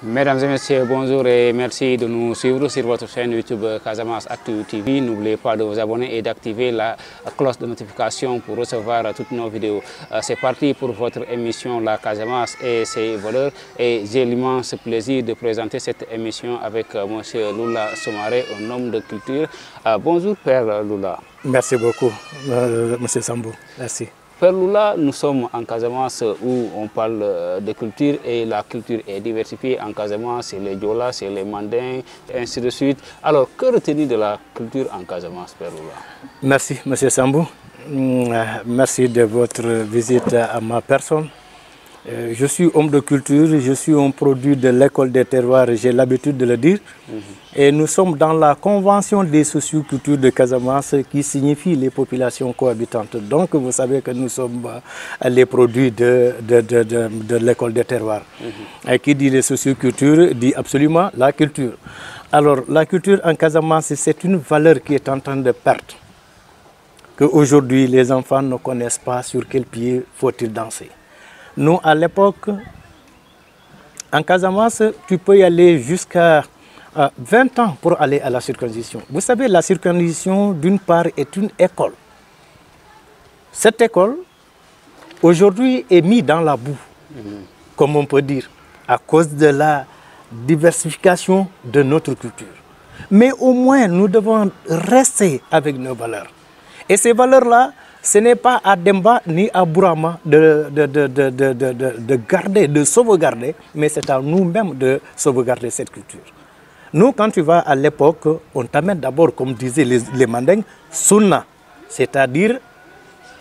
Mesdames et messieurs, bonjour et merci de nous suivre sur votre chaîne YouTube Casamance Actu TV. N'oubliez pas de vous abonner et d'activer la cloche de notification pour recevoir toutes nos vidéos. C'est parti pour votre émission La Casamance et ses valeurs. Et j'ai l'immense plaisir de présenter cette émission avec M. Lula Soumaré, un homme de culture. Bonjour Père Lula. Merci beaucoup, M. Sambou. Merci. Père Lula, nous sommes en Casamance où on parle de culture et la culture est diversifiée. En Casamance, c'est les Diola, c'est les Mandins, et ainsi de suite. Alors, que retenir de la culture en Casamance, Père Lula? Merci, M. Sambou. Merci de votre visite à ma personne. Je suis homme de culture, je suis un produit de l'école des terroirs, j'ai l'habitude de le dire. Et nous sommes dans la convention des sociocultures de Casamance qui signifie les populations cohabitantes. Donc vous savez que nous sommes les produits de l'école des terroirs. Et qui dit les sociocultures dit absolument la culture. Alors la culture en Casamance, c'est une valeur qui est en train de perdre. Qu'aujourd'hui les enfants ne connaissent pas sur quel pied faut-il danser. Nous, à l'époque, en Casamance, tu peux y aller jusqu'à 20 ans pour aller à la circoncision. Vous savez, la circoncision, d'une part, est une école. Cette école, aujourd'hui, est mise dans la boue, comme on peut dire, à cause de la diversification de notre culture. Mais au moins, nous devons rester avec nos valeurs. Et ces valeurs-là, ce n'est pas à Demba ni à Bourama de garder, de sauvegarder, mais c'est à nous-mêmes de sauvegarder cette culture. Nous, quand tu vas à l'époque, on t'amène d'abord, comme disaient les Mandingues, sunna, c'est-à-dire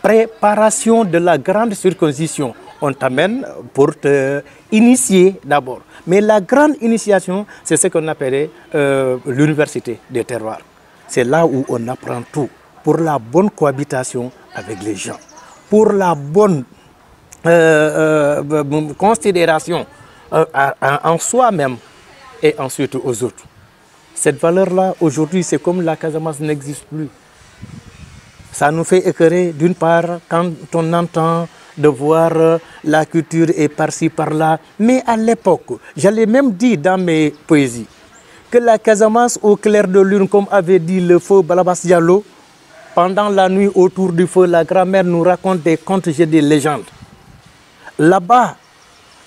préparation de la grande circoncision. On t'amène pour te initier d'abord. Mais la grande initiation, c'est ce qu'on appelait l'université des terroirs. C'est là où on apprend tout pour la bonne cohabitation avec les gens, pour la bonne considération en soi-même et ensuite aux autres. Cette valeur-là, aujourd'hui, c'est comme la Casamance n'existe plus. Ça nous fait écœurer, d'une part, quand on entend de voir la culture et par-ci, par-là. Mais à l'époque, j'allais même dire dans mes poésies, que la Casamance au clair de lune, comme avait dit le feu Balabas Diallo, pendant la nuit autour du feu, la grand-mère nous raconte des contes et des légendes. Là-bas,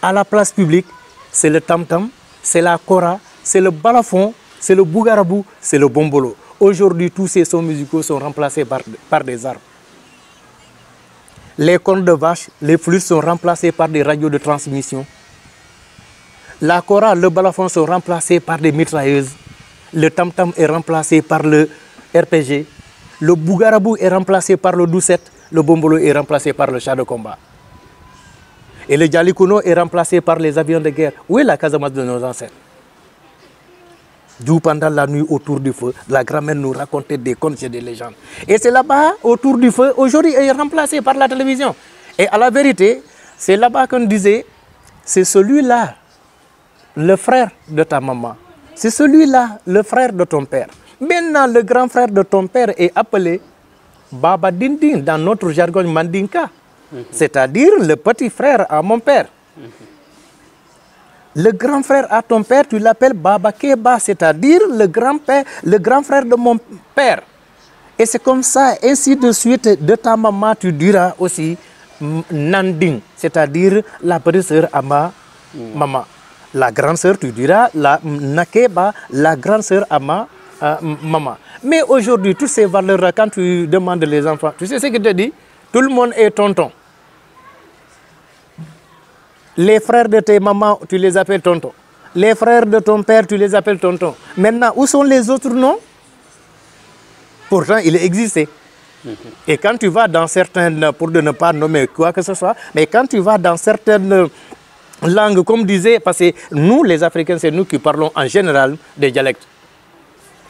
à la place publique, c'est le tam-tam, c'est la kora, c'est le balafon, c'est le bougarabou, c'est le bombolo. Aujourd'hui, tous ces sons musicaux sont remplacés par des arbres. Les cornes de vache, les flûtes sont remplacés par des radios de transmission. La kora, le balafon sont remplacés par des mitrailleuses. Le tam-tam est remplacé par le RPG. Le bougarabou est remplacé par le doucette, le bombolo est remplacé par le char de combat. Et le djalikuno est remplacé par les avions de guerre. Où est la Casamance de nos ancêtres? D'où pendant la nuit autour du feu, la grand-mère nous racontait des contes et des légendes. Et c'est là-bas, autour du feu, aujourd'hui est remplacé par la télévision. Et à la vérité, c'est là-bas qu'on disait, c'est celui-là, le frère de ta maman. C'est celui-là, le frère de ton père. Maintenant, le grand frère de ton père est appelé Baba Dindin dans notre jargon Mandinka, c'est-à-dire le petit frère à mon père. Le grand frère à ton père, tu l'appelles Baba Keba, c'est-à-dire le grand frère de mon père. Et c'est comme ça, ainsi de suite, de ta maman, tu diras aussi Nanding, c'est-à-dire la petite sœur à ma maman. La grande sœur, tu diras la Nakeba, la grande sœur à ma maman. Mais aujourd'hui, toutes ces valeurs-là, quand tu demandes les enfants, tu sais ce que je te dis? Tout le monde est tonton. Les frères de tes mamans, tu les appelles tonton. Les frères de ton père, tu les appelles tonton. Maintenant, où sont les autres noms? Pourtant, il existait. Et quand tu vas dans certaines, pour ne pas nommer quoi que ce soit, mais quand tu vas dans certaines langues, comme disait, parce que nous, les Africains, c'est nous qui parlons en général des dialectes.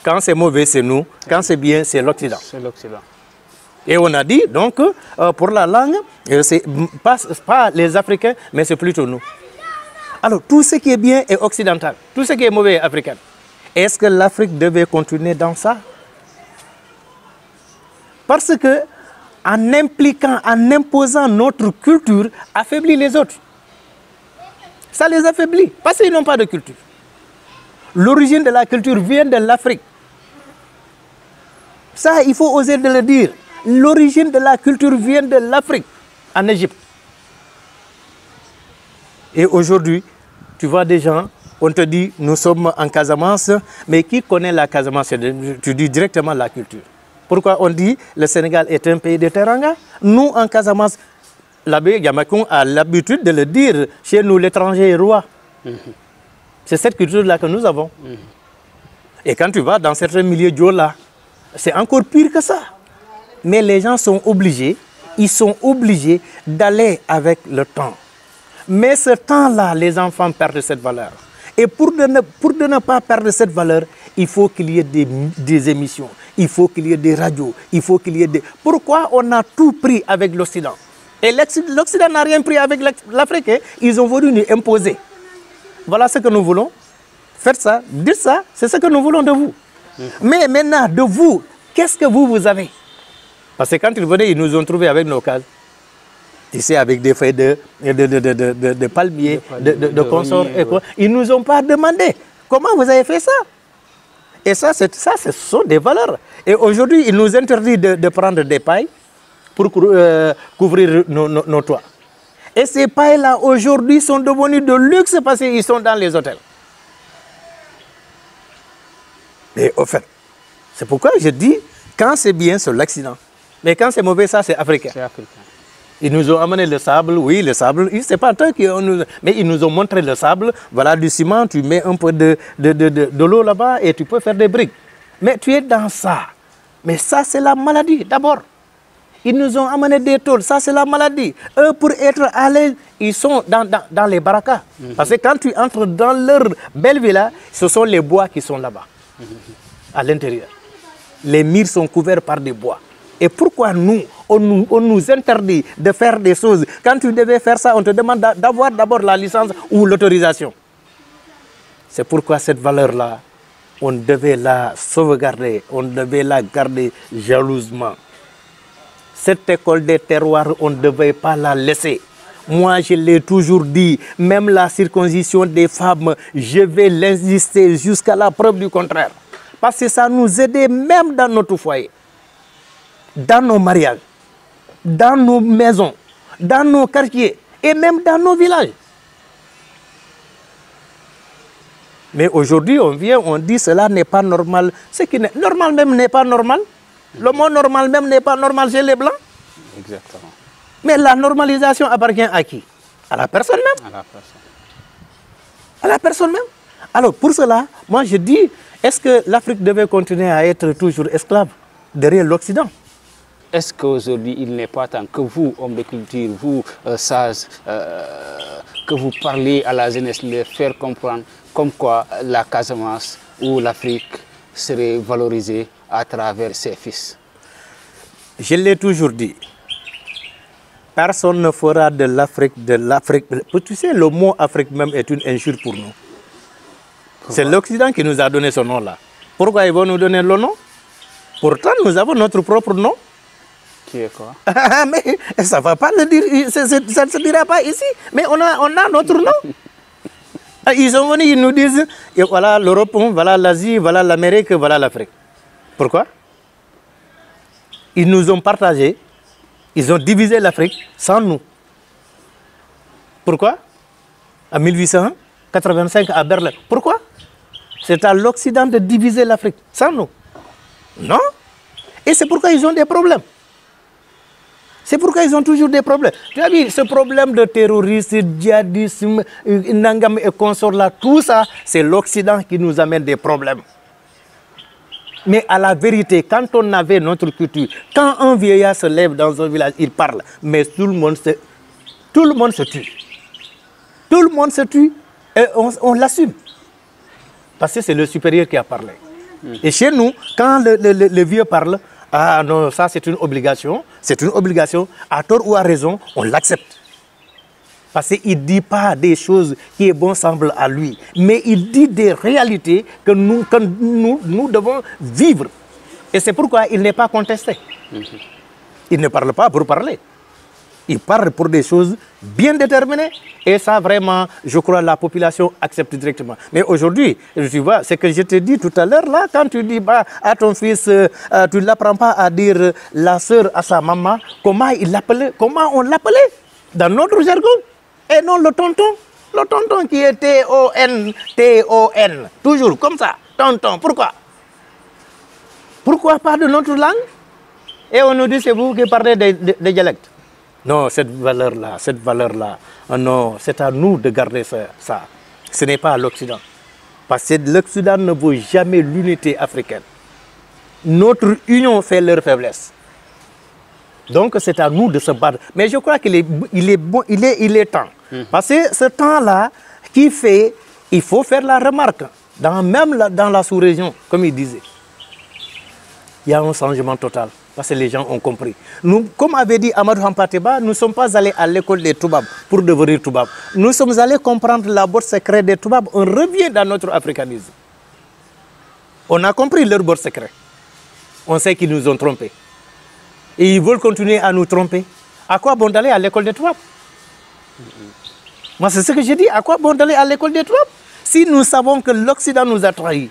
Quand c'est mauvais, c'est nous. Quand c'est bien, c'est l'Occident. C'est l'Occident. Et on a dit, donc, pour la langue, c'est pas les Africains, mais c'est plutôt nous. Alors, tout ce qui est bien est occidental. Tout ce qui est mauvais est africain. Est-ce que l'Afrique devait continuer dans ça? Parce que, en imposant notre culture, affaiblit les autres. Ça les affaiblit parce qu'ils n'ont pas de culture. L'origine de la culture vient de l'Afrique. Ça, il faut oser de le dire. L'origine de la culture vient de l'Afrique, en Égypte. Et aujourd'hui, tu vois des gens, on te dit, nous sommes en Casamance, mais qui connaît la Casamance? Tu dis directement la culture. Pourquoi on dit le Sénégal est un pays de teranga? Nous, en Casamance, l'abbé Yamakoun a l'habitude de le dire, chez nous, l'étranger est roi. C'est cette culture-là que nous avons. Et quand tu vas dans certains milieux là, c'est encore pire que ça. Mais les gens sont obligés, ils sont obligés d'aller avec le temps. Mais ce temps-là, les enfants perdent cette valeur. Et pour ne pas perdre cette valeur, il faut qu'il y ait des émissions, il faut qu'il y ait des radios, il faut qu'il y ait des... Pourquoi on a tout pris avec l'Occident? Et l'Occident n'a rien pris avec l'Afrique, hein? Ils ont voulu nous imposer. Voilà ce que nous voulons. Faites ça, dites ça, c'est ce que nous voulons de vous. Mais maintenant, de vous, qu'est-ce que vous avez? Parce que quand ils venaient, ils nous ont trouvés avec nos cases. Tu sais, avec des feuilles de palmiers, de consorts et quoi. Ils ne nous ont pas demandé comment vous avez fait ça. Et ça, ce sont des valeurs. Et aujourd'hui, ils nous interdisent de prendre des pailles pour couvrir nos toits. Et ces pailles-là, aujourd'hui, sont devenues de luxe parce qu'ils sont dans les hôtels. Et au fait, c'est pourquoi je dis, quand c'est bien, c'est l'accident. Mais quand c'est mauvais, ça, c'est africain. C'est africain. Ils nous ont amené le sable, oui, le sable. C'est pas tant qu'ils nous... Mais ils nous ont montré le sable. Voilà du ciment, tu mets un peu de l'eau là-bas et tu peux faire des briques. Mais tu es dans ça. Mais ça, c'est la maladie, d'abord. Ils nous ont amené des tôles, ça, c'est la maladie. Eux, pour être à l'aise, ils sont dans les barakas. Parce que quand tu entres dans leur belle villa, ce sont les bois qui sont là-bas, à l'intérieur. Les murs sont couverts par des bois. Et pourquoi nous, on nous interdit de faire des choses? Quand tu devais faire ça, on te demande d'avoir d'abord la licence ou l'autorisation. C'est pourquoi cette valeur-là, on devait la sauvegarder, on devait la garder jalousement. Cette école des terroirs, on ne devait pas la laisser. Moi, je l'ai toujours dit, même la circoncision des femmes, je vais l'insister jusqu'à la preuve du contraire. Parce que ça nous aidait même dans notre foyer, dans nos mariages, dans nos maisons, dans nos quartiers et même dans nos villages. Mais aujourd'hui, on vient, on dit cela n'est pas normal. Ce qui n'est normal même n'est pas normal. Le mot normal même n'est pas normal chez les Blancs. Exactement. Mais la normalisation appartient à qui? À la personne même. À la personne. À la personne même. Alors pour cela, moi je dis, est-ce que l'Afrique devait continuer à être toujours esclave derrière l'Occident? Est-ce qu'aujourd'hui, il n'est pas temps que vous, hommes de culture, vous, sages, que vous parlez à la jeunesse, de faire comprendre comme quoi la Casamance ou l'Afrique serait valorisée à travers ses fils? Je l'ai toujours dit. Personne ne fera de l'Afrique. Tu sais, le mot Afrique même est une injure pour nous. C'est l'Occident qui nous a donné ce nom-là. Pourquoi ils vont nous donner le nom? Pourtant, nous avons notre propre nom. Qui est quoi? Mais ça ne va pas le dire, ça ne se dira pas ici. Mais on a notre nom. Ils sont venus, ils nous disent, et voilà l'Europe, voilà l'Asie, voilà l'Amérique, voilà l'Afrique. Pourquoi? Ils nous ont partagé, ils ont divisé l'Afrique sans nous. Pourquoi? En 1885 à Berlin. Pourquoi? C'est à l'Occident de diviser l'Afrique sans nous. Non? Et c'est pourquoi ils ont des problèmes. C'est pourquoi ils ont toujours des problèmes. Tu as vu ce problème de terrorisme, djihadisme, Nangam et consorts là, tout ça, c'est l'Occident qui nous amène des problèmes. Mais à la vérité, quand on avait notre culture, quand un vieillard se lève dans un village, il parle, mais tout le monde se tue. Tout le monde se tue et on l'assume. Parce que c'est le supérieur qui a parlé. Et chez nous, quand le vieux parle, ah non, ça c'est une obligation, à tort ou à raison, on l'accepte. Parce qu'il ne dit pas des choses qui bon semblent à lui, mais il dit des réalités que nous devons vivre. Et c'est pourquoi il n'est pas contesté. Il ne parle pas pour parler. Il parle pour des choses bien déterminées. Et ça, vraiment, je crois, la population accepte directement. Mais aujourd'hui, tu vois, c'est que je te dis tout à l'heure, là, quand tu dis bah, à ton fils, tu ne l'apprends pas à dire la sœur à sa maman, comment on l'appelait dans notre jargon. Et non le tonton qui est T-O-N, toujours comme ça, tonton. Pourquoi? Pourquoi pas de notre langue? Et on nous dit, c'est vous qui parlez des dialectes. Non, cette valeur-là, non, c'est à nous de garder ça. Ce n'est pas à l'Occident. Parce que l'Occident ne vaut jamais l'unité africaine. Notre union fait leur faiblesse. Donc c'est à nous de se battre. Mais je crois qu'il est temps. Parce que ce temps-là qui fait, il faut faire la remarque, même dans la sous-région, comme il disait. Il y a un changement total, parce que les gens ont compris. Nous, comme avait dit Amadou Hampateba, nous ne sommes pas allés à l'école des Toubab pour devenir Toubab. Nous sommes allés comprendre la botte secrète des Toubab. On revient dans notre africanisme. On a compris leur botte secrète. On sait qu'ils nous ont trompés. Et ils veulent continuer à nous tromper. À quoi bon d'aller à l'école des Toubab? Moi, c'est ce que j'ai dit. À quoi bon d'aller à l'école des Toubab? Si nous savons que l'Occident nous a trahis,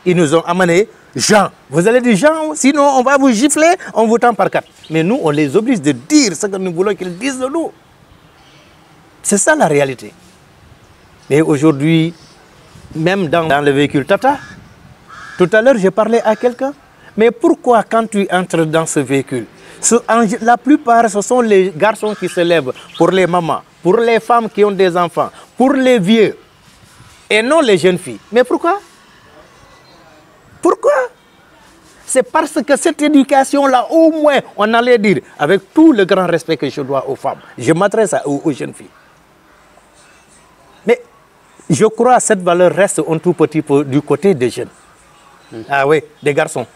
ils nous ont amené Jean. Vous allez dire Jean, sinon on va vous gifler, on vous tend par 4. Mais nous, on les oblige de dire ce que nous voulons qu'ils disent de nous. C'est ça la réalité. Mais aujourd'hui, même dans le véhicule Tata, tout à l'heure, j'ai parlé à quelqu'un. Mais pourquoi quand tu entres dans ce véhicule, la plupart, ce sont les garçons qui se lèvent pour les mamans, pour les femmes qui ont des enfants, pour les vieux, et non les jeunes filles. Mais pourquoi? Pourquoi? C'est parce que cette éducation-là, au moins, on allait dire, avec tout le grand respect que je dois aux femmes, je m'adresse aux jeunes filles. Mais je crois que cette valeur reste un tout petit peu du côté des jeunes. Ah oui, des garçons,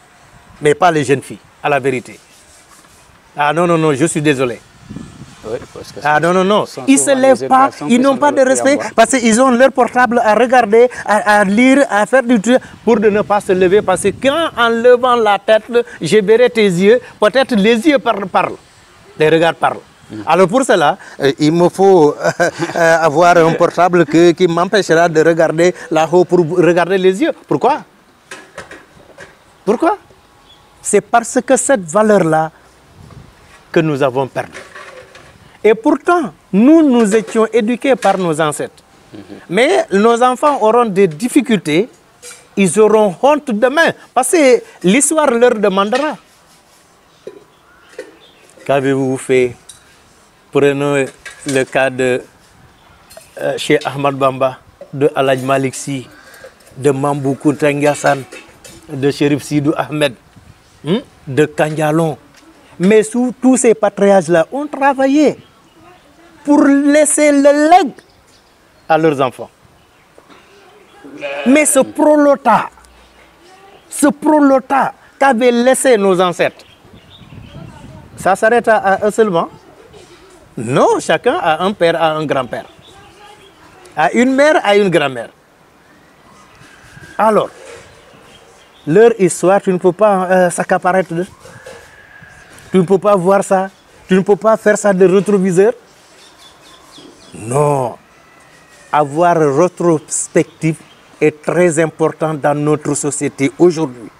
mais pas les jeunes filles, à la vérité. Ah non, non, non, je suis désolé. Oui, parce que ah non, non, non. Ils ne se lèvent pas, ils n'ont pas de respect parce qu'ils ont leur portable à regarder, à lire, à faire du truc pour ne pas se lever. Parce que quand en levant la tête, je verrai tes yeux, peut-être les yeux parlent, les regards parlent. Alors pour cela, il me faut avoir un portable qui m'empêchera de regarder là-haut pour regarder les yeux. Pourquoi? Pourquoi? C'est parce que cette valeur-là que nous avons perdu. Et pourtant, nous étions éduqués par nos ancêtres. Mais nos enfants auront des difficultés, ils auront honte demain, parce que l'histoire leur demandera. Qu'avez-vous fait? Prenons le cas de Cheikh Ahmad Bamba, de Aladj Malik Sy, de Mambou Kounta Ndiassane, de Chérif Sidou Ahmed, de Kandialon. Mais sous tous ces patriarches-là ont travaillé pour laisser le legs à leurs enfants. Mais ce prolota qu'avaient laissé nos ancêtres, ça s'arrête à un seulement? Non, chacun a un père, a un grand-père, a une mère, a une grand-mère. Alors, leur histoire, tu ne peux pas s'accaparer de. Tu ne peux pas voir ça. Tu ne peux pas faire ça de rétroviseur. Non. Avoir rétrospective est très important dans notre société aujourd'hui.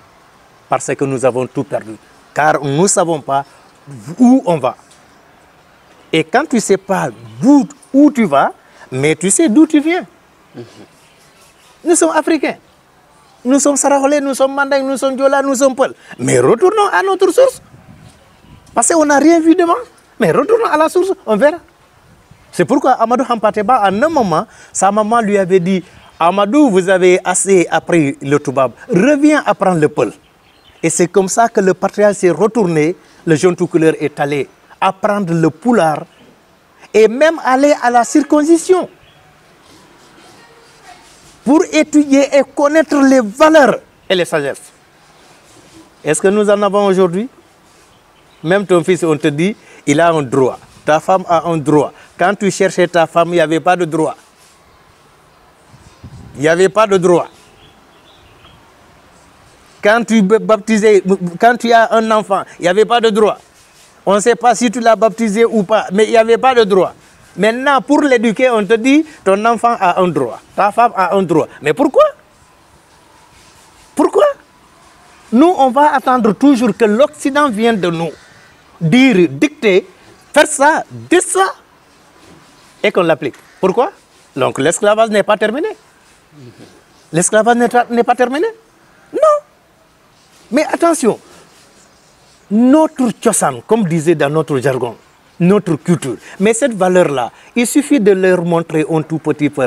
Parce que nous avons tout perdu. Car nous ne savons pas où on va. Et quand tu ne sais pas où tu vas, mais tu sais d'où tu viens. Nous sommes africains. Nous sommes Saraholais, nous sommes Manding, nous sommes Diola, nous sommes Peul. Mais retournons à notre source. Parce qu'on n'a rien vu devant. Mais retournons à la source, on verra. C'est pourquoi Amadou Hampateba, à un moment, sa maman lui avait dit, Amadou, vous avez assez appris le Toubab, reviens apprendre le Peul. Et c'est comme ça que le patriarche s'est retourné, le jeune tout couleur est allé apprendre le Poulard et même aller à la circoncision pour étudier et connaître les valeurs et les sagesses. Est-ce que nous en avons aujourd'hui? Même ton fils, on te dit, il a un droit. Ta femme a un droit. Quand tu cherchais ta femme, il n'y avait pas de droit. Il n'y avait pas de droit. Quand tu baptisais, quand tu as un enfant, il n'y avait pas de droit. On ne sait pas si tu l'as baptisé ou pas, mais il n'y avait pas de droit. Maintenant, pour l'éduquer, on te dit, ton enfant a un droit, ta femme a un droit. Mais pourquoi? Pourquoi? Nous, on va attendre toujours que l'Occident vienne de nous dire, dicter, faire ça, dire ça, et qu'on l'applique. Pourquoi? Donc l'esclavage n'est pas terminé. L'esclavage n'est pas terminé? Non. Mais attention, notre tchosan, comme disait dans notre jargon, notre culture, mais cette valeur-là, il suffit de leur montrer un tout petit peu,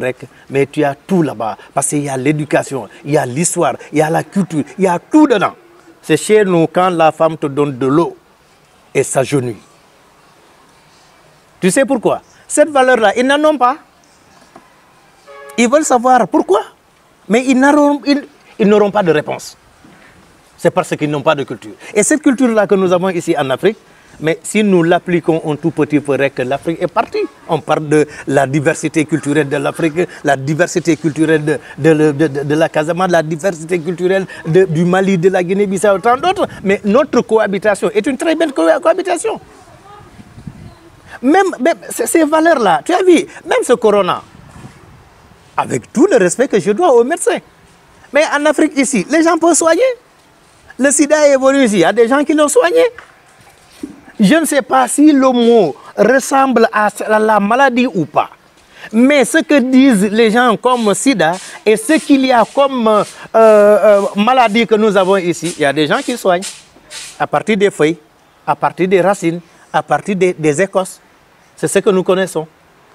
mais tu as tout là-bas. Parce qu'il y a l'éducation, il y a l'histoire, il y a la culture, il y a tout dedans. C'est chez nous quand la femme te donne de l'eau et s'agenouille. Tu sais pourquoi? Cette valeur-là, ils n'en ont pas. Ils veulent savoir pourquoi, mais ils n'auront pas de réponse. C'est parce qu'ils n'ont pas de culture. Et cette culture-là que nous avons ici en Afrique, mais si nous l'appliquons un tout petit peu, que l'Afrique est partie. On parle de la diversité culturelle de l'Afrique, la diversité culturelle de la Casamance, la diversité culturelle du Mali, de la Guinée-Bissau, tant d'autres. Mais notre cohabitation est une très belle cohabitation. Même ces valeurs-là, tu as vu, même ce corona, avec tout le respect que je dois aux médecins. Mais en Afrique ici, les gens peuvent soigner. Le sida est venu ici, il y a des gens qui l'ont soigné. Je ne sais pas si le mot ressemble à la maladie ou pas. Mais ce que disent les gens comme sida et ce qu'il y a comme maladie que nous avons ici, il y a des gens qui soignent à partir des feuilles, à partir des racines, à partir des écorces. C'est ce que nous connaissons.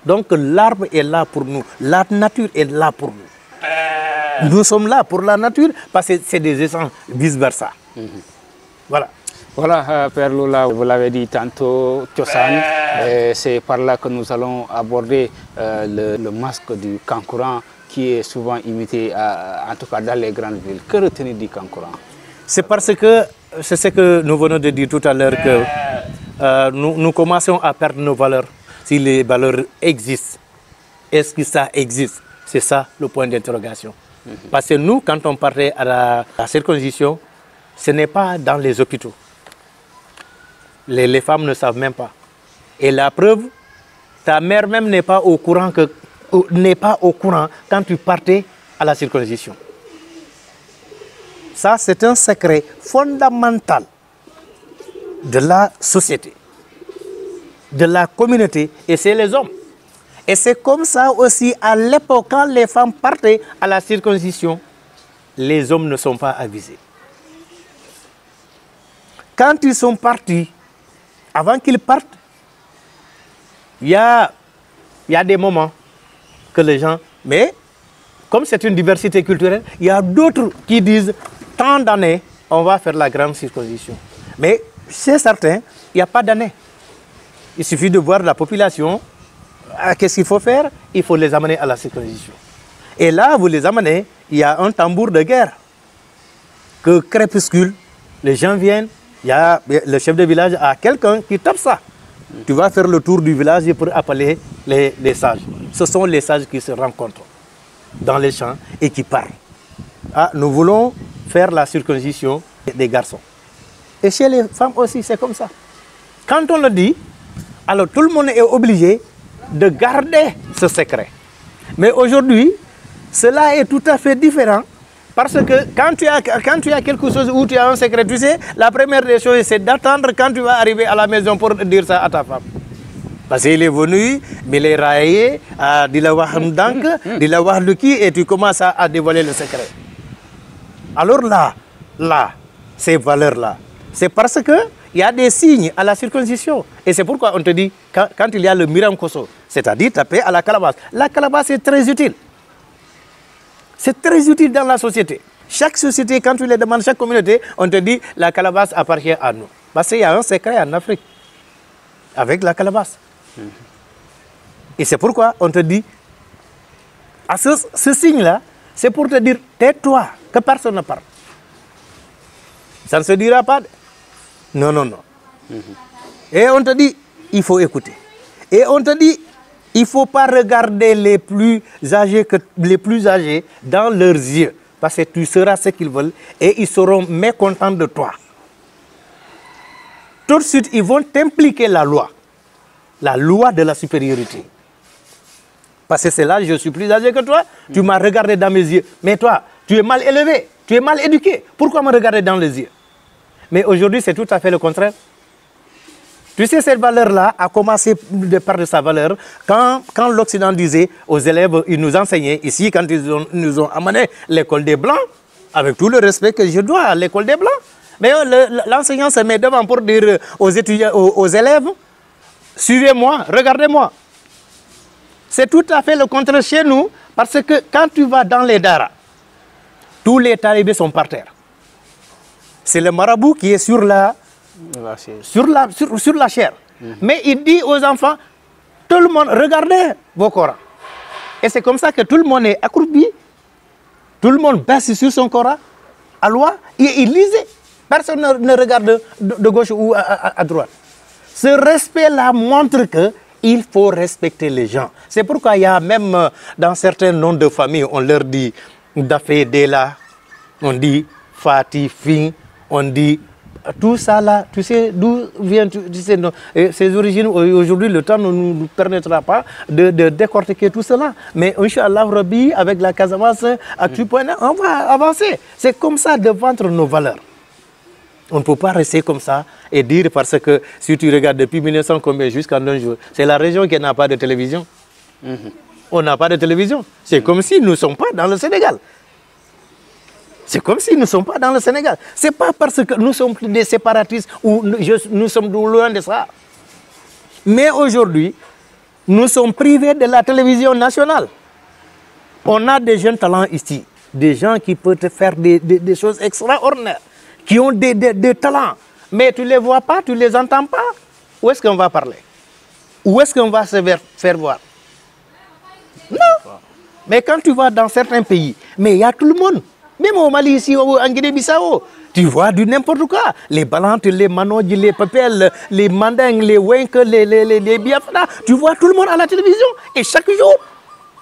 Donc l'arbre est là pour nous, la nature est là pour nous. Nous sommes là pour la nature parce que c'est des essences vice-versa. Voilà. Voilà, Père Lula, vous l'avez dit tantôt, Tchosan, c'est par là que nous allons aborder le masque du Kankouran qui est souvent imité, en tout cas dans les grandes villes. Que retenir du Kankouran? C'est parce que, c'est ce que nous venons de dire tout à l'heure, que nous commençons à perdre nos valeurs. Si les valeurs existent, est-ce que ça existe? C'est ça le point d'interrogation. Parce que nous, quand on partait à la circoncision, ce n'est pas dans les hôpitaux. Les femmes ne savent même pas. Et la preuve, ta mère même n'est pas au courant quand tu partais à la circoncision. Ça, c'est un secret fondamental de la société, de la communauté, et c'est les hommes. Et c'est comme ça aussi, à l'époque, quand les femmes partaient à la circoncision, les hommes ne sont pas avisés. Quand ils sont partis, avant qu'ils partent, il y a des moments que les gens... Mais, comme c'est une diversité culturelle, il y a d'autres qui disent, tant d'années, on va faire la grande circoncision. Mais, chez certains, il n'y a pas d'année. Il suffit de voir la population. Qu'est-ce qu'il faut faire? Il faut les amener à la circoncision. Et là, vous les amenez, il y a un tambour de guerre. Que crépuscule, les gens viennent, il y a le chef de village a quelqu'un qui tape ça. Tu vas faire le tour du village pour appeler les sages. Ce sont les sages qui se rencontrent dans les champs et qui parlent. Ah, nous voulons faire la circoncision des garçons. Et chez les femmes aussi, c'est comme ça. Quand on le dit, alors tout le monde est obligé de garder ce secret. Mais aujourd'hui, cela est tout à fait différent. Parce que quand tu as quelque chose où tu as un secret, tu sais, la première des choses, c'est d'attendre quand tu vas arriver à la maison pour dire ça à ta femme. Parce qu'il est venu, mais il est raillé, dit la wax de qui, et tu commences à dévoiler le secret. Alors là, ces valeurs-là, c'est parce qu'il y a des signes à la circoncision. Et c'est pourquoi on te dit, quand il y a le mirankoso, c'est-à-dire taper à la calebasse. La calebasse est très utile. C'est très utile dans la société. Chaque société, quand tu les demandes, chaque communauté, on te dit la calebasse appartient à nous. Parce qu'il y a un secret en Afrique avec la calebasse. Et c'est pourquoi on te dit, à ce signe-là, c'est pour te dire, tais-toi, que personne ne parle. Ça ne se dira pas. Non, non, non. Et on te dit, il faut écouter. Et on te dit, il ne faut pas regarder les plus âgés dans leurs yeux. Parce que tu seras ce qu'ils veulent et ils seront mécontents de toi. tout de suite, ils vont t'impliquer la loi de la supériorité. Parce que c'est là, je suis plus âgé que toi, tu m'as regardé dans mes yeux. Mais toi, tu es mal élevé, tu es mal éduqué. Pourquoi me regarder dans les yeux? Mais aujourd'hui, c'est tout à fait le contraire. Tu sais, cette valeur-là a commencé de par de sa valeur quand l'Occident disait aux élèves, ils nous enseignaient ici, quand ils nous ont amené l'école des Blancs, avec tout le respect que je dois à l'école des Blancs. Mais l'enseignant se met devant pour dire aux étudiants, aux élèves, suivez-moi, regardez-moi. C'est tout à fait le contraire chez nous, parce que quand tu vas dans les daras, tous les talibés sont par terre. C'est le marabout qui est sur la chair. Mais il dit aux enfants, tout le monde, regardez vos Corans. Et c'est comme ça que tout le monde est accroupi. Tout le monde baisse sur son Coran, à loi, et il lisait. Personne ne regarde de gauche ou à droite. Ce respect-là montre qu'il faut respecter les gens. C'est pourquoi il y a même dans certains noms de famille, on leur dit Dafé Dela, on dit Fatih Fin, on dit tout ça là, tu sais d'où vient ces origines. Aujourd'hui, le temps ne nous permettra pas de décortiquer tout cela. Mais Inch'Allah Rabbi, avec la Casamance, à tout point, on va avancer. C'est comme ça de vendre nos valeurs. On ne peut pas rester comme ça et dire, parce que si tu regardes depuis 1900 combien jusqu'à nos jours, c'est la région qui n'a pas de télévision. On n'a pas de télévision. C'est comme si nous ne sommes pas dans le Sénégal. C'est comme si nous ne sommes pas dans le Sénégal. Ce n'est pas parce que nous sommes des séparatistes ou nous sommes loin de ça. Mais aujourd'hui, nous sommes privés de la télévision nationale. On a des jeunes talents ici, des gens qui peuvent faire des choses extraordinaires, qui ont des talents. Mais tu ne les vois pas, tu ne les entends pas. Où est-ce qu'on va parler? Où est-ce qu'on va se faire voir? Non. Mais quand tu vas dans certains pays, mais il y a tout le monde. Même au Mali, ici, en Guinée-Bissau, tu vois du n'importe quoi. Les Balantes, les Manodji, les Pepel, les Mandingues, les Wenk, les Biafra. Tu vois tout le monde à la télévision. Et chaque jour.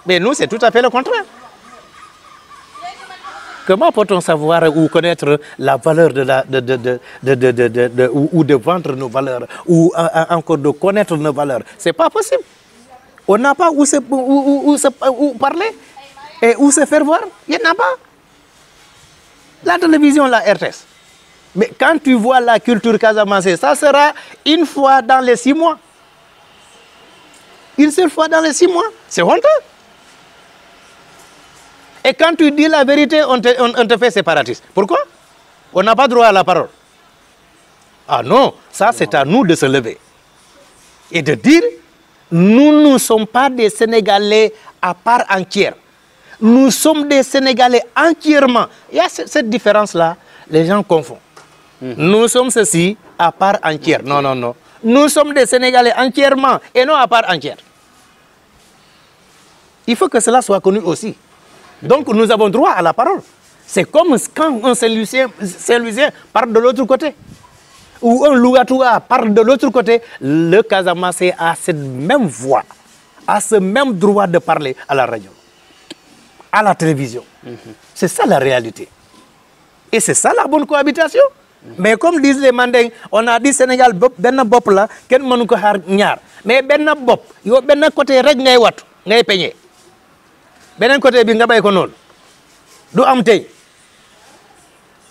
Mais nous, c'est tout à fait le contraire. Comment peut-on savoir ou connaître la valeur ou de vendre nos valeurs, ou encore de connaître nos valeurs? Ce n'est pas possible. On n'a pas où parler et où se faire voir. Il n'y en a pas. La télévision, la RTS. Mais quand tu vois la culture casamançaise, ça sera une fois dans les 6 mois. Une seule fois dans les 6 mois. C'est honteux. Et quand tu dis la vérité, on te fait séparatiste. Pourquoi? On n'a pas droit à la parole. Ah non, ça c'est à nous de se lever. Et de dire, nous ne sommes pas des Sénégalais à part entière. Nous sommes des Sénégalais entièrement. Il y a cette différence-là, les gens confondent. Nous sommes ceci à part entière. Non, non, non. Nous sommes des Sénégalais entièrement et non à part entière. Il faut que cela soit connu aussi. Donc nous avons droit à la parole. C'est comme quand un Saint-Lucien part de l'autre côté. Ou un Lougatoua part de l'autre côté. Le Casamance a cette même voix, a ce même droit de parler à la radio, à la télévision. C'est ça la réalité. Et c'est ça la bonne cohabitation. Mais comme disent les Mandingues, on a dit Sénégal, ben bop là, ken mënu ko xaar ñaar. Mais ben bop, yo ben côté rek ngay watu, ngay peñé. Benen côté bi nga bay ko non. Du am tay.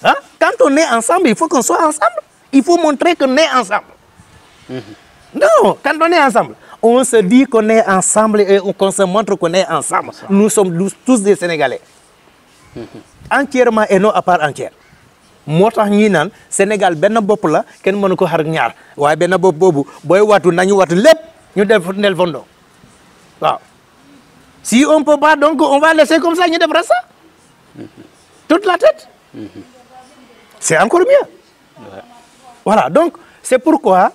Hein? Quand on est ensemble, il faut qu'on soit ensemble. Il faut montrer qu'on est ensemble. Non, quand on est ensemble, on se dit qu'on est ensemble et qu'on se montre qu'on est ensemble. Nous sommes tous des Sénégalais. Entièrement et non à part entière. Moo tax ñi naan Sénégal benn bopp la kenn mënu ko xar ñaar waaye benn bopp boobu booy watu nañu watu lépp ñu def ndel fondo waaw. Si on ne peut pas, donc on va laisser comme ça ñu def ça. Toute la tête. C'est encore mieux. Voilà, donc c'est pourquoi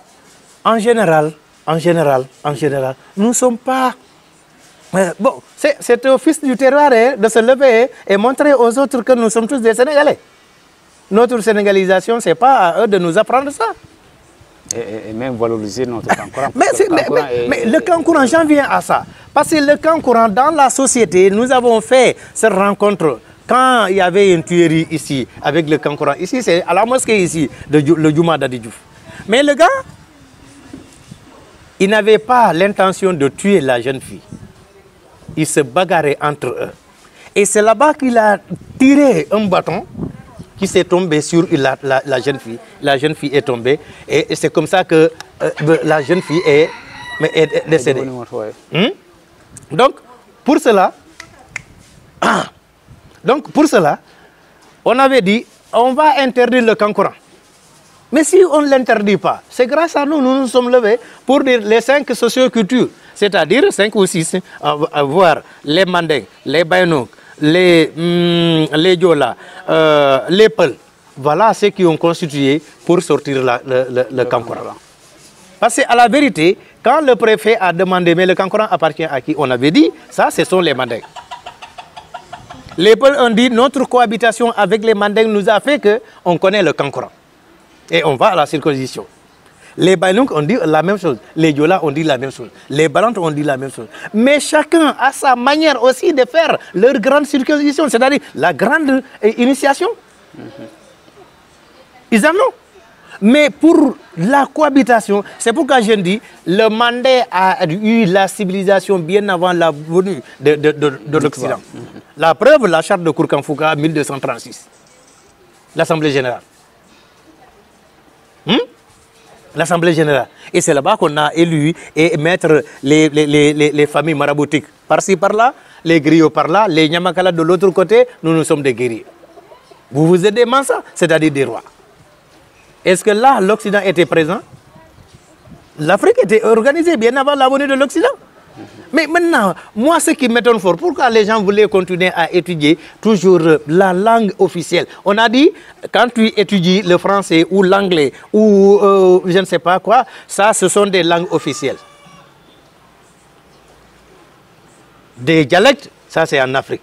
en général, nous ne sommes pas... bon, c'est au fils du terroir de se lever et montrer aux autres que nous sommes tous des Sénégalais. Notre sénégalisation, ce n'est pas à eux de nous apprendre ça. Et même valoriser notre Kankourang. Mais le Kankourang, j'en viens à ça. Parce que le Kankourang, dans la société, nous avons fait cette rencontre. Quand il y avait une tuerie ici, avec le Kankourang, ici c'est à la mosquée ici, le Djouma d'Adi Diouf. Mais le gars, il n'avait pas l'intention de tuer la jeune fille. Ils se bagarraient entre eux. Et c'est là-bas qu'il a tiré un bâton qui s'est tombé sur la jeune fille. La jeune fille est tombée et c'est comme ça que la jeune fille est décédée. Donc, pour cela, on avait dit, on va interdire le Kankourang. Mais si on ne l'interdit pas, c'est grâce à nous, nous nous sommes levés pour dire les 5 sociocultures, c'est-à-dire 5 ou 6, voir les Mandingues, les Baïnouk, les Diola, les Peul. Voilà ceux qui ont constitué pour sortir le Kankourang. Parce qu'à la vérité, quand le préfet a demandé, mais le Kankourang appartient à qui? On avait dit, ça, ce sont les Mandingues. Les Peul ont dit, notre cohabitation avec les Mandingues nous a fait qu'on connaît le Kankourang. Et on va à la circoncision. Les Baïnouk ont dit la même chose. Les Diola ont dit la même chose. Les Balantes ont dit la même chose. Mais chacun a sa manière aussi de faire leur grande circoncision, c'est-à-dire la grande initiation. Ils en ont. Mais pour la cohabitation, c'est pourquoi je dis, le Mandé a eu la civilisation bien avant la venue de l'Occident. La preuve, la charte de Kourkan-Fouka, 1236. L'Assemblée générale. L'Assemblée générale. Et c'est là-bas qu'on a élu et mettre les familles maraboutiques par-ci, par-là, les griots par-là, les Nyamakala de l'autre côté, nous sommes des guerriers. Vous vous êtes des Mansa, c'est-à-dire des rois. Est-ce que là, l'Occident était présent? L'Afrique était organisée bien avant la venue de l'Occident. Mais maintenant, moi, ce qui m'étonne fort, pourquoi les gens voulaient continuer à étudier toujours la langue officielle? On a dit, quand tu étudies le français ou l'anglais ou je ne sais pas quoi, ça, ce sont des langues officielles. Des dialectes, ça, c'est en Afrique.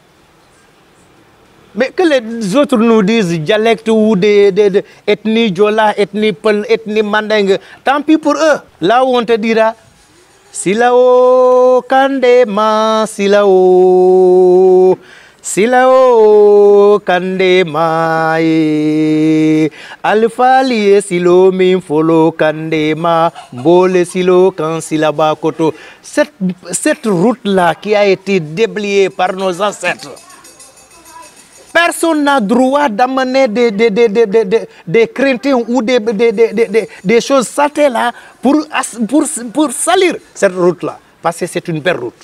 Mais que les autres nous disent dialectes ou des ethnies Diola, ethnie Peul, ethnie Mandingue, tant pis pour eux. Là où on te dira, Silao Kandema, Silao, Silao Kandema, Alpha lié Silo min folo Kandema, Mbole Silo kan Silaba Koto. Cette route-là qui a été déblayée par nos ancêtres, personne n'a droit d'amener des crétins ou des choses salées là pour salir cette route-là. Parce que c'est une belle route.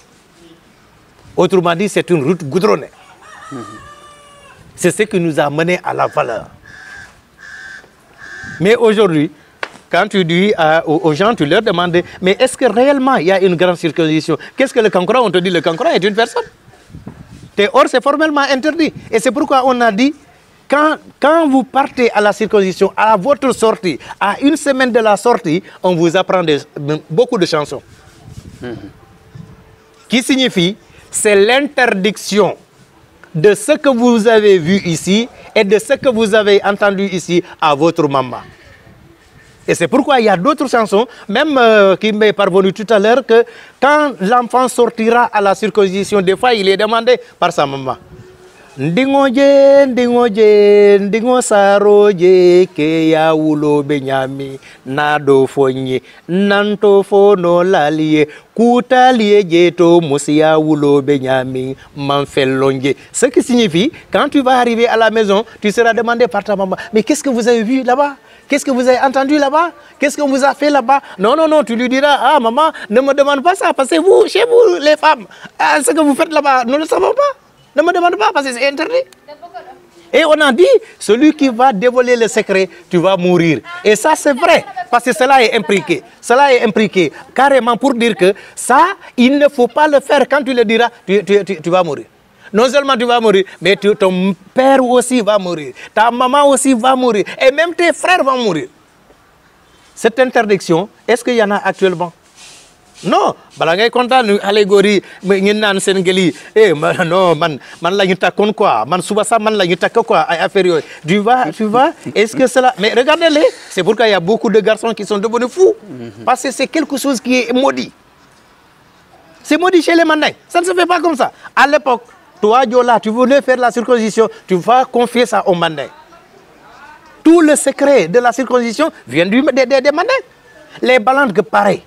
Autrement dit, c'est une route goudronnée. C'est ce qui nous a menés à la valeur. Mais aujourd'hui, quand tu dis aux gens, tu leur demandes, mais est-ce que réellement il y a une grande circoncision? Qu'est-ce que le Kankourang? On te dit le Kankourang est une personne. Or, c'est formellement interdit. Et c'est pourquoi on a dit, quand vous partez à la circoncision, à votre sortie, à une semaine de la sortie, on vous apprend beaucoup de chansons. Qui signifie, c'est l'interdiction de ce que vous avez vu ici et de ce que vous avez entendu ici à votre maman. Et c'est pourquoi il y a d'autres chansons, même qui m'est parvenu tout à l'heure, que quand l'enfant sortira à la circoncision, des fois il est demandé par sa maman. Ndingoje, ndingoje, ndingo saroje, ke ya ulo benyami, nado fonye, nanto fono lalie, koutalie jeto, mosia ulo benyami, manfelonje. Ce qui signifie, quand tu vas arriver à la maison, tu seras demandé par ta maman, mais qu'est-ce que vous avez vu là-bas? Qu'est-ce que vous avez entendu là-bas? Qu'est-ce qu'on vous a fait là-bas? Non, non, non, tu lui diras, ah maman, ne me demande pas ça, parce que vous, chez vous, les femmes, ce que vous faites là-bas, nous ne le savons pas. Ne me demande pas, parce que c'est interdit. Et on a dit, celui qui va dévoiler le secret, tu vas mourir. Et ça, c'est vrai, parce que cela est impliqué. Cela est impliqué carrément pour dire que ça, il ne faut pas le faire. Quand tu le diras, tu vas mourir. Non seulement tu vas mourir, mais ton père aussi va mourir. Ta maman aussi va mourir. Et même tes frères vont mourir. Cette interdiction, est-ce qu'il y en a actuellement? Non. Balangay content allégorie nan Sénégalais. Eh non, man la ñu takkoon quoi. Man suba ça man la ñu takk quoi ay affaire yooyu. Tu vas est-ce que cela mais regardez-les, c'est pourquoi il y a beaucoup de garçons qui sont devenus fous parce que c'est quelque chose qui est maudit. C'est maudit chez les Mandingues. Ça ne se fait pas comme ça. À l'époque, toi Diola, tu voulais faire la circoncision, tu vas confier ça aux Mandingues. Tout le secret de la circoncision vient des Mandingues. Les Balangues pareil,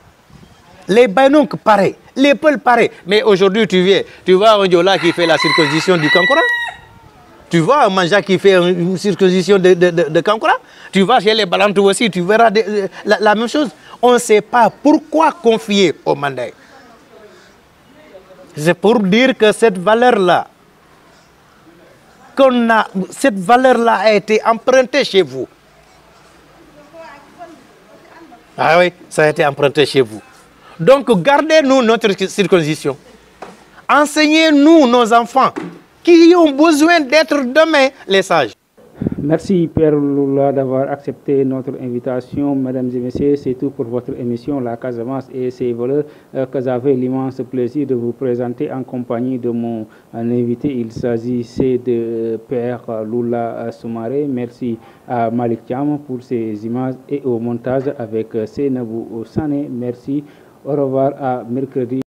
les Bainonques pareil, les Peuls pareil. Mais aujourd'hui, tu vois un Diola qui fait la circoncision du Kankura. Tu vois un Manja qui fait une circoncision de Kankura. Tu vas chez les Balangues aussi, tu verras la même chose. On ne sait pas pourquoi confier aux Mandingues. C'est pour dire que cette valeur-là, cette valeur-là a été empruntée chez vous. Ah oui, ça a été emprunté chez vous. Donc, gardez-nous notre circoncision. Enseignez-nous nos enfants qui ont besoin d'être demain les sages. Merci Père Lula d'avoir accepté notre invitation. Mesdames et messieurs, c'est tout pour votre émission La Casamance et ses valeurs que j'avais l'immense plaisir de vous présenter en compagnie de mon invité. Il s'agissait de Père Lula Soumaré. Merci à Malik Thiam pour ces images et au montage avec Seynabou Sané. Merci. Au revoir à mercredi.